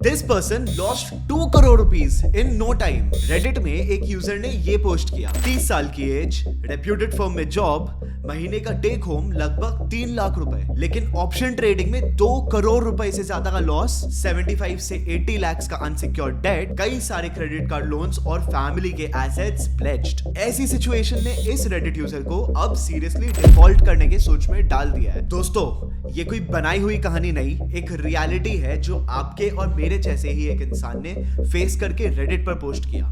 This person lost 2 crore rupees in no time. Reddit में एक user ने ये पोस्ट किया, 30 साल की एज, रेप्यूटेड फर्म में जॉब, महीने का टेक होम लगभग 3 लाख रुपए, लेकिन ऑप्शन ट्रेडिंग में 2 करोड़ रुपए से ज्यादा का लॉस, 75 से 80 लाख का अनसिक्योर्ड डेट, कई सारे क्रेडिट कार्ड लोन्स और फैमिली के एसेट्स प्लेज्ड। ऐसी सिचुएशन ने इस रेडिट यूजर को अब सीरियसली डिफॉल्ट करने के सोच में डाल दिया है। दोस्तों, ये कोई बनाई हुई कहानी नहीं, एक रियलिटी है जो आपके और मेरे जैसे ही एक इंसान ने फेस करके रेडिट पर पोस्ट किया।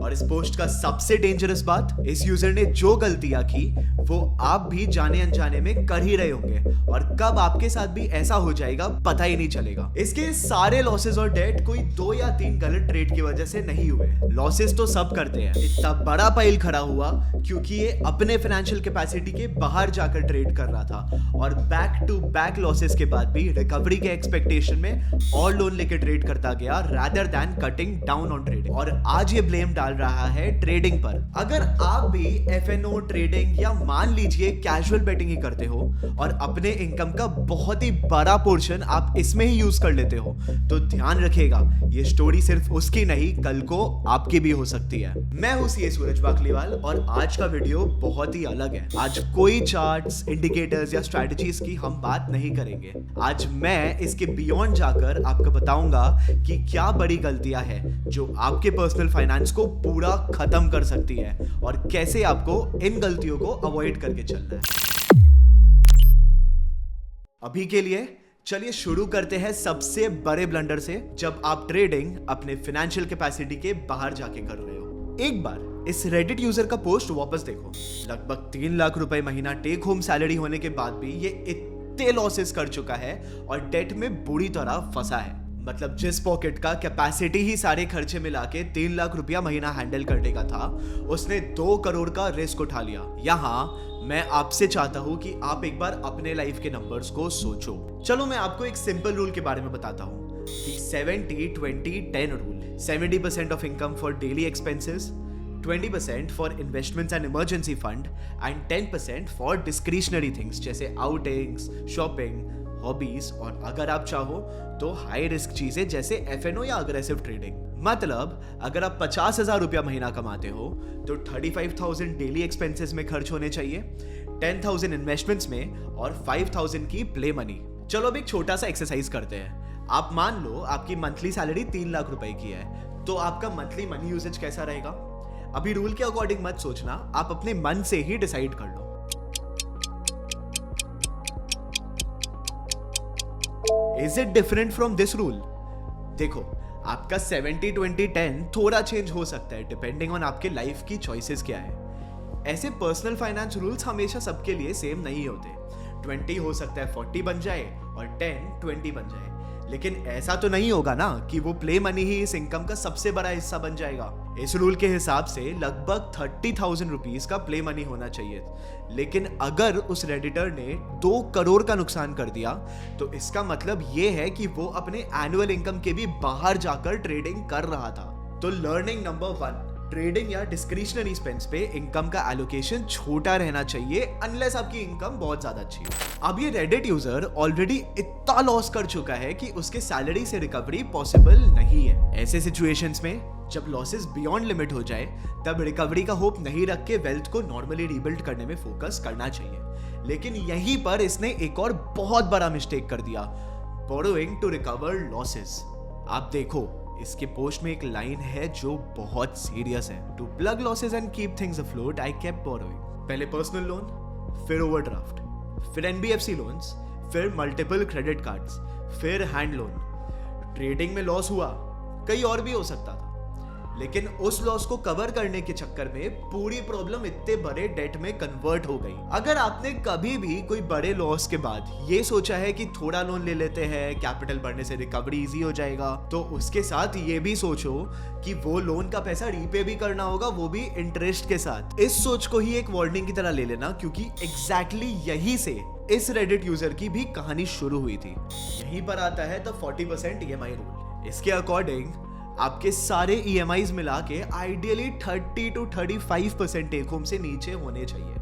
और इस पोस्ट का सबसे डेंजरस बात, इस यूजर ने जो गलतियां की वो आप भी जाने अनजाने में कर ही रहे होंगे, और कब आपके साथ भी ऐसा हो जाएगा पता ही नहीं चलेगा। इसके सारे लॉसेस और डेट कोई 2 या 3 गलत ट्रेड की वजह से नहीं हुए। लॉसेस तो सब करते हैं, इतना बड़ा पाइल खड़ा हुआ क्योंकि ये अपने फाइनेंशियल कैपेसिटी के बाहर जाकर ट्रेड कर रहा था, और बैक टू बैक लॉसेस के बाद भी रिकवरी के एक्सपेक्टेशन में और लोन लेके ट्रेड करता गया rather than cutting down on trading. और आज ये ब्लेम डाल रहा है ट्रेडिंग पर। अगर आप भी एफएनओ ट्रेडिंग या मान लीजिए कैजुअल बेटिंग ही करते हो और अपने इनकम का बहुत ही बड़ा पोर्शन आप इसमें ही यूज कर लेते हो, तो ध्यान रखिएगा, ये स्टोरी सिर्फ उसकी नहीं, कल को आपकी भी हो सकती है। मैं हूं सीए सूरज बाकलीवाल और आज का वीडियो बहुत ही अलग है। आज कोई चार्ट्स, इंडिकेटर्स या स्ट्रेटजीज की हम बात नहीं करेंगे। आज मैं इसके बियॉन्ड जाकर आपको बताऊंगा कि क्या बड़ी गलतियां हैं जो आपके पर्सनल फाइनेंस को पूरा खत्म कर सकती है और कैसे आपको इन गलतियों को अवॉइड करके चलना है। अभी के लिए चलिए शुरू करते हैं सबसे बड़े ब्लंडर से, जब आप ट्रेडिंग अपने फाइनेंशियल कैपेसिटी के बाहर जाके कर रहे हो। एक बार इस रेडिट यूजर का पोस्ट वापस देखो। लगभग 3 लाख रुपए महीना टेक होम सैलरी होने के बाद भी ये इतने लॉसेस कर चुका है और डेट में बुरी तरह फंसा है। मतलब जिस पॉकेट का कैपेसिटी ही सारे खर्चे मिला के 3 लाख रुपया महीना हैंडल करने का था, उसने 2 करोड़ का रिस्क उठा लिया। यहाँ मैं आपसे चाहता हूं कि आप एक बार अपने लाइफ के नंबर्स को सोचो। चलो मैं आपको एक सिंपल रूल के बारे में बताता हूं कि 70-20-10 rule. 70% of income for daily expenses, 20% for investments and emergency fund, and 10% for discretionary things जैसे आउटिंग्स, शॉपिंग, हॉबीज, और अगर आप चाहो तो हाई रिस्क चीजें जैसे एफएनओ या अग्रेसिव ट्रेडिंग। मतलब अगर आप 50,000 रुपया महीना कमाते हो तो 35,000 डेली एक्सपेंसेस में खर्च होने चाहिए, 10,000 इन्वेस्टमेंट्स में और 5,000 की प्ले मनी। चलो अब एक छोटा सा एक्सरसाइज करते हैं। आप मान लो आपकी मंथली सैलरी 3 लाख रुपए की है, तो आपका मंथली मनी यूसेज कैसा रहेगा? अभी रूल के अकॉर्डिंग मत सोचना, आप अपने मन से ही डिसाइड कर लो। Is it different from this rule? देखो, आपका 70-20-10 थोड़ा चेंज हो सकता है डिपेंडिंग ऑन आपके लाइफ की चॉइसेस क्या है। ऐसे पर्सनल फाइनेंस रूल्स हमेशा सबके लिए सेम नहीं होते। 20 हो सकता है 40 बन जाए और 10 20 बन जाए, लेकिन ऐसा तो नहीं होगा ना कि वो प्ले मनी ही इस इनकम का सबसे बड़ा हिस्सा बन जाएगा। इस रूल के हिसाब से लगभग 30,000 रुपीज का प्ले मनी होना चाहिए, लेकिन अगर उस रेडिटर ने 2 करोड़ का नुकसान कर दिया तो इसका मतलब ये है कि वो अपने एनुअल इनकम के भी बाहर जाकर ट्रेडिंग कर रहा था। तो लर्निंग नंबर 1, ट्रेडिंग या डिस्क्रिशनरी स्पेंड्स पे इनकम का एलोकेशन छोटा रहना चाहिए अनलेस आपकी इनकम बहुत ज्यादा अच्छी हो। अब ये रेडिट यूजर ऑलरेडी इतना लॉस कर चुका है कि उसके सैलरी से रिकवरी पॉसिबल नहीं है। ऐसे सिचुएशंस में जब लॉसेस बियॉन्ड लिमिट हो जाए, तब रिकवरी का होप नहीं रख के वेल्थ को नॉर्मली रीबिल्ड करने में फोकस करना चाहिए। लेकिन यहीं पर इसने एक और बहुत बड़ा मिस्टेक कर दिया, बोरोइंग टू रिकवर लॉसेस। आप देखो, इसके पोस्ट में एक लाइन है जो बहुत सीरियस है। To plug losses and keep things afloat I kept borrowing. पहले पर्सनल लोन, फिर ओवरड्राफ्ट, फिर एनबीएफसी लोन्स, फिर मल्टीपल क्रेडिट कार्ड्स, फिर हैंड लोन। ट्रेडिंग में लॉस हुआ, कहीं और भी हो सकता था, लेकिन उस लॉस को कवर करने के चक्कर में पूरी प्रॉब्लम इतने बड़े डेट में कन्वर्ट हो गई। अगर आपने कभी भी कोई बड़े लॉस के बाद ये सोचा है कि थोड़ा लोन ले लेते हैं, कैपिटल बढ़ने से रिकवरी इजी हो जाएगा, तो उसके साथ ये भी सोचो कि वो लोन का पैसा रीपे भी करना होगा, वो भी इंटरेस्ट के साथ। इस सोच को ही एक वार्निंग की तरह ले लेना, क्योंकि एग्जैक्टली यही से इस रेडिट यूजर की भी कहानी शुरू हुई थी। यहीं पर आता है द 40% ईएमआई रूल। इसके अकॉर्डिंग आपके सारे ईएमआईज मिला के आइडियली 30-35% टेक होम से नीचे होने चाहिए।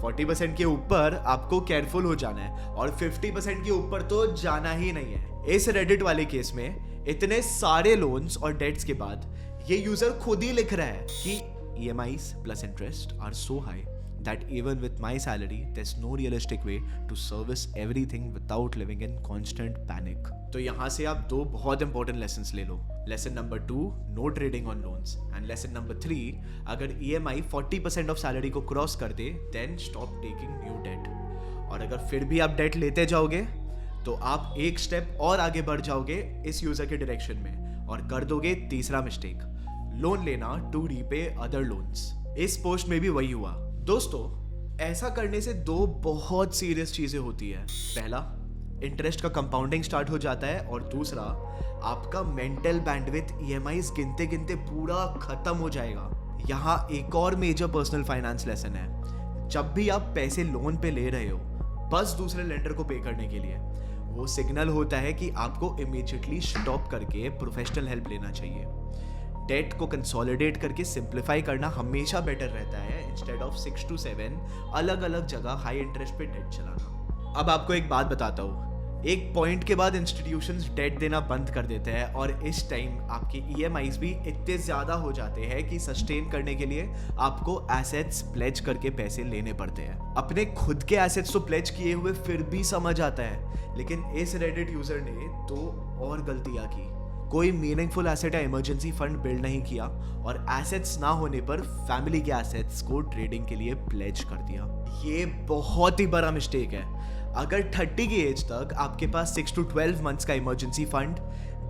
40% के ऊपर आपको केयरफुल हो जाना है और 50% के ऊपर तो जाना ही नहीं है। इस रेडिट वाले केस में इतने सारे लोन्स और डेट्स के बाद ये यूजर खुद ही लिख रहा है कि EMIs plus interest are so high that even with my salary, there's no realistic way to service everything without living in constant panic. तो यहाँ से आप दो बहुत इंपॉर्टेंट लेसन्स ले लो. Lesson number 2, no trading on loans. And lesson number 3, अगर EMI 40% of salary को क्रॉस कर दे, then stop taking new debt. और अगर फिर भी आप डेट लेते जाओगे तो आप एक स्टेप और आगे बढ़ जाओगे इस यूजर के डायरेक्शन में और कर दोगे तीसरा मिस्टेक, लोन लेना टू रीपे अदर लोन्स. इस पोस्ट में भी वही हुआ. दोस्तों, ऐसा करने से दो बहुत सीरियस चीजें होती है. पहला, इंटरेस्ट का कंपाउंडिंग स्टार्ट हो जाता है और दूसरा, आपका मेंटल बैंडविड्थ EMIs गिनते गिनते पूरा खत्म हो जाएगा. यहाँ एक और मेजर पर्सनल फाइनेंस लेसन है. जब भी आप पैसे लोन पे ले रहे हो बस दूसरे लेंडर को पे करने के लिए, वो सिग्नल होता है कि आपको इमीडिएटली स्टॉप करके प्रोफेशनल हेल्प लेना चाहिए. डेट को कंसोलिडेट करके सिंप्लीफाई करना हमेशा बेटर रहता है इंस्टेड ऑफ 6 to 7 अलग अलग जगह हाई इंटरेस्ट पे डेट चलाना. अब आपको एक बात बताता हूँ, एक पॉइंट के बाद इंस्टीट्यूशंस डेट देना बंद कर देते हैं और इस टाइम आपके EMIs भी इतने ज़्यादा हो जाते हैं कि सस्टेन करने के लिए आपको एसेट्स प्लेज करके पैसे लेने पड़ते हैं. अपने खुद के एसेट्स तो प्लेज किए हुए फिर भी समझ आता है, लेकिन इस रेडिट यूज़र ने तो और गलतियाँ की. कोई मीनिंगफुल एसेट या इमरजेंसी फंड बिल्ड नहीं किया और एसेट्स ना होने पर फैमिली के एसेट्स को ट्रेडिंग के लिए प्लेज कर दिया. ये बहुत ही बड़ा मिस्टेक है. अगर 30 की एज तक आपके पास 6 to 12 मंथ्स का इमरजेंसी फंड,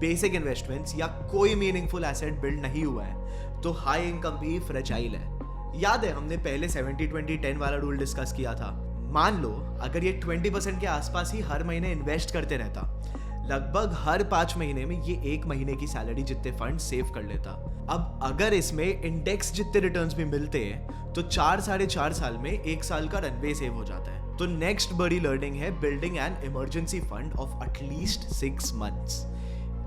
बेसिक इन्वेस्टमेंट्स या कोई मीनिंगफुल एसेट बिल्ड नहीं हुआ है तो हाई इनकम भी फ्रेजाइल है. याद है हमने पहले 70-20-10 वाला रूल डिस्कस किया था. मान लो अगर ये 20% के आसपास ही हर महीने इन्वेस्ट करते रहता, लगभग हर 5 महीने में ये 1 महीने की सैलरी जितने फंड सेव कर लेता. अब अगर इसमें इंडेक्स जितने रिटर्न्स भी मिलते हैं तो 4-4.5 साल में 1 साल का रनवे सेव हो जाता है. तो नेक्स्ट बड़ी लर्निंग है building an emergency fund of at least 6 months.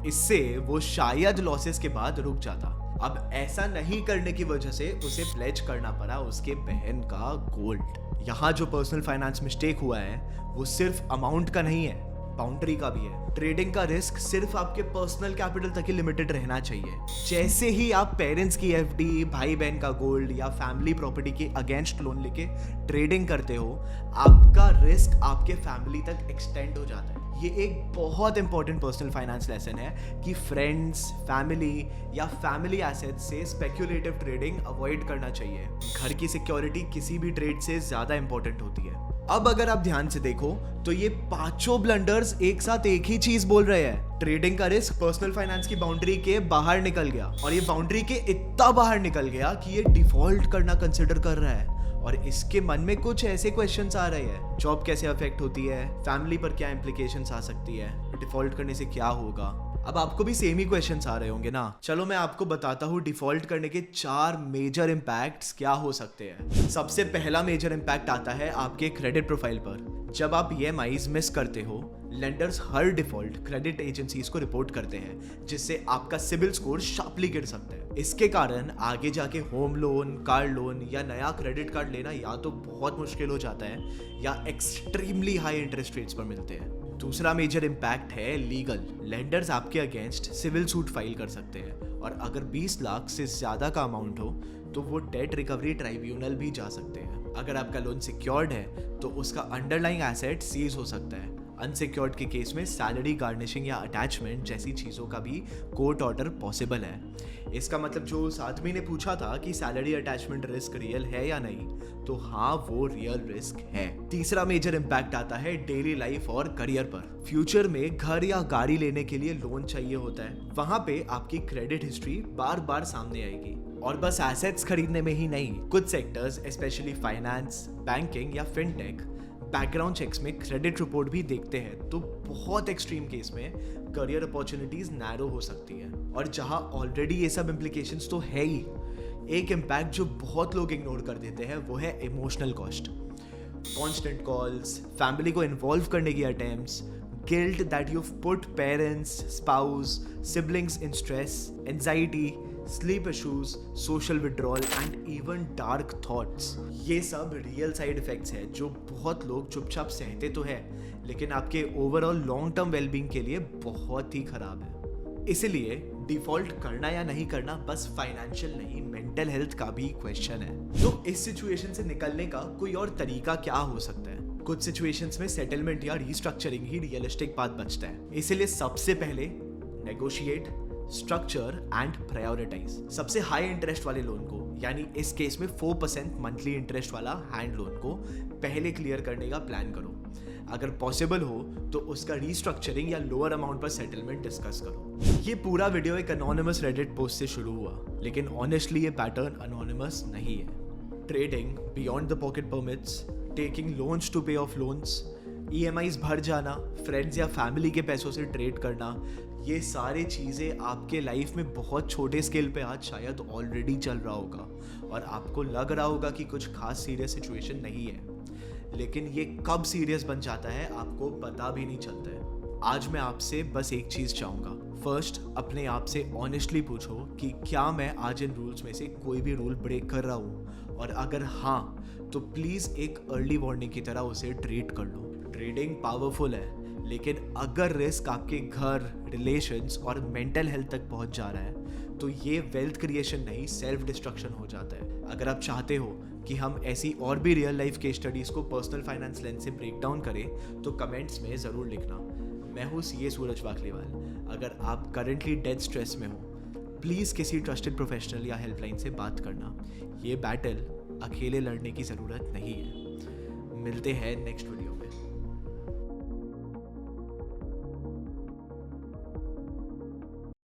इससे वो शायद लॉसेस के बाद रुक जाता. अब ऐसा नहीं करने की वजह से उसे प्लेज करना पड़ा उसके बहन का गोल्ड. यहाँ जो पर्सनल फाइनेंस मिस्टेक हुआ है वो सिर्फ अमाउंट का नहीं है, बाउंड्री का भी है. ट्रेडिंग का रिस्क सिर्फ आपके पर्सनल कैपिटल तक ही लिमिटेड रहना चाहिए. जैसे ही आप पेरेंट्स की FD, भाई बहन का गोल्ड या फैमिली प्रॉपर्टी के अगेंस्ट लोन लेके ट्रेडिंग करते हो, आपका रिस्क आपके फैमिली तक एक्सटेंड हो जाता है. ये एक बहुत इंपॉर्टेंट पर्सनल फाइनेंस लेसन है कि फ्रेंड्स, फैमिली या फैमिली एसेट से स्पेक्यूलेटिव ट्रेडिंग अवॉइड करना चाहिए. घर की सिक्योरिटी किसी भी ट्रेड से ज्यादा इंपॉर्टेंट होती है. अब अगर आप ध्यान से देखो तो ये पांचों ब्लंडर्स एक साथ एक ही चीज बोल रहे हैं. ट्रेडिंग का रिस्क पर्सनल फाइनेंस की बाउंड्री के बाहर निकल गया और ये बाउंड्री के इतना बाहर निकल गया कि ये डिफॉल्ट करना कंसिडर कर रहा है. और इसके मन में कुछ ऐसे क्वेश्चंस आ रहे हैं, जॉब कैसे अफेक्ट होती है, फैमिली पर क्या इंप्लीकेशंस आ सकती है, डिफॉल्ट करने से क्या होगा. अब आपको भी सेम ही क्वेश्चंस आ रहे होंगे ना. चलो मैं आपको बताता हूँ डिफॉल्ट करने के 4 मेजर इम्पैक्ट्स क्या हो सकते हैं. सबसे पहला मेजर इम्पैक्ट आता है आपके क्रेडिट प्रोफाइल पर. जब आप EMIs मिस करते हो, लेंडर्स हर डिफॉल्ट क्रेडिट एजेंसीज को रिपोर्ट करते हैं, जिससे आपका सिबिल स्कोर शार्पली गिर सकता है. इसके कारण आगे जाके होम लोन, कार लोन या नया क्रेडिट कार्ड लेना या तो बहुत मुश्किल हो जाता है या एक्सट्रीमली हाई इंटरेस्ट रेट्स पर मिलते हैं. दूसरा मेजर इम्पैक्ट है लीगल. लेंडर्स आपके अगेंस्ट सिविल सूट फाइल कर सकते हैं और अगर 20 लाख से ज्यादा का अमाउंट हो तो वो डेट रिकवरी ट्राइब्यूनल भी जा सकते हैं. अगर आपका लोन सिक्योर्ड है तो उसका अंडरलाइंग एसेट सीज हो सकता है. अनसिक्योर्ड के केस में सैलरी गार्निशिंग या अटैचमेंट जैसी चीज़ों का भी कोर्ट ऑर्डर पॉसिबल है. इसका मतलब जो उस आदमी ने पूछा था कि सैलरी अटैचमेंट रिस्क रियल है या नहीं, तो हाँ वो रियल रिस्क है. तीसरा मेजर इम्पैक्ट आता है डेली लाइफ और करियर पर. फ्यूचर में घर या गाड़ी लेने के लिए लोन चाहिए होता है. वहां पे आपकी क्रेडिट हिस्ट्री बार बार सामने आएगी. और बस एसेट्स खरीदने में ही नहीं, कुछ सेक्टर्स स्पेशली फाइनेंस, बैंकिंग या फिनटेक बैकग्राउंड चेक्स में क्रेडिट रिपोर्ट भी देखते हैं. तो बहुत एक्सट्रीम केस में करियर अपॉर्चुनिटीज नैरो हो सकती है. और जहां ऑलरेडी ये सब इम्प्लीकेशंस तो है ही, एक इम्पैक्ट जो बहुत लोग इग्नोर कर देते हैं वो है emotional cost. Constant calls, family को इन्वॉल्व करने की attempts, guilt that you've put parents, spouse, siblings in stress, anxiety, sleep issues, social withdrawal and even dark thoughts. ये सब रियल साइड इफेक्ट्स हैं जो बहुत लोग चुपचाप सहते तो है, लेकिन आपके ओवरऑल लॉन्ग टर्म वेलबींग के लिए बहुत ही खराब है. इसलिए डिफॉल्ट करना या नहीं करना बस फाइनेंशियल नहीं, मेंटल हेल्थ का भी क्वेश्चन है। तो इस सिचुएशन से निकलने का कोई और तरीका क्या हो सकता है? कुछ सिचुएशंस में सेटलमेंट या रीस्ट्रक्चरिंग ही रियलिस्टिक पाथ बचता है। इसलिए सबसे पहले नेगोशिएट, स्ट्रक्चर एंड प्रायोरिटाइज। सबसे हाई इंटरेस्ट वाले लोन को, यानी इस केस में 4% मंथली इंटरेस्ट वाला हैंड लोन को पहले क्लियर करने का प्लान करो। अगर पॉसिबल हो तो उसका रीस्ट्रक्चरिंग या लोअर अमाउंट पर सेटलमेंट डिस्कस करो। ये पूरा वीडियो एक अनोनिमस रेडिट पोस्ट से शुरू हुआ, लेकिन ऑनेस्टली ये पैटर्न अनोनिमस नहीं है। Trading beyond the pocket permits, taking loans to pay off loans, EMIs भर जाना, फ्रेंड्स या फैमिली के पैसों से ट्रेड करना, ये सारी चीज़ें आपके लाइफ में बहुत छोटे स्केल पे आज शायद ऑलरेडी चल रहा होगा और आपको लग रहा होगा कि कुछ खास सीरियस सिचुएशन नहीं है, लेकिन ये कब सीरियस बन जाता है आपको पता भी नहीं चलता है। आज मैं आपसे बस एक चीज़ चाहूँगा। फर्स्ट, अपने आप से ऑनेस्टली पूछो कि क्या मैं आज इन रूल्स में से कोई भी रूल ब्रेक कर रहा हूँ, और अगर हाँ तो प्लीज़ एक अर्ली वार्निंग की तरह उसे ट्रीट कर लो। ट्रेडिंग पावरफुल है, लेकिन अगर रिस्क आपके घर, रिलेशंस और मेंटल हेल्थ तक पहुंच जा रहा है तो ये वेल्थ क्रिएशन नहीं, सेल्फ डिस्ट्रक्शन हो जाता है। अगर आप चाहते हो कि हम ऐसी और भी रियल लाइफ केस स्टडीज़ को पर्सनल फाइनेंस लेंस से ब्रेक डाउन करें तो कमेंट्स में ज़रूर लिखना। मैं हूँ CA सूरज वाकलीवाल। अगर आप करेंटली डेड स्ट्रेस में हो, प्लीज़ किसी ट्रस्टेड प्रोफेशनल या हेल्पलाइन से बात करना। ये बैटल अकेले लड़ने की ज़रूरत नहीं है। मिलते हैं नेक्स्ट वीडियो में।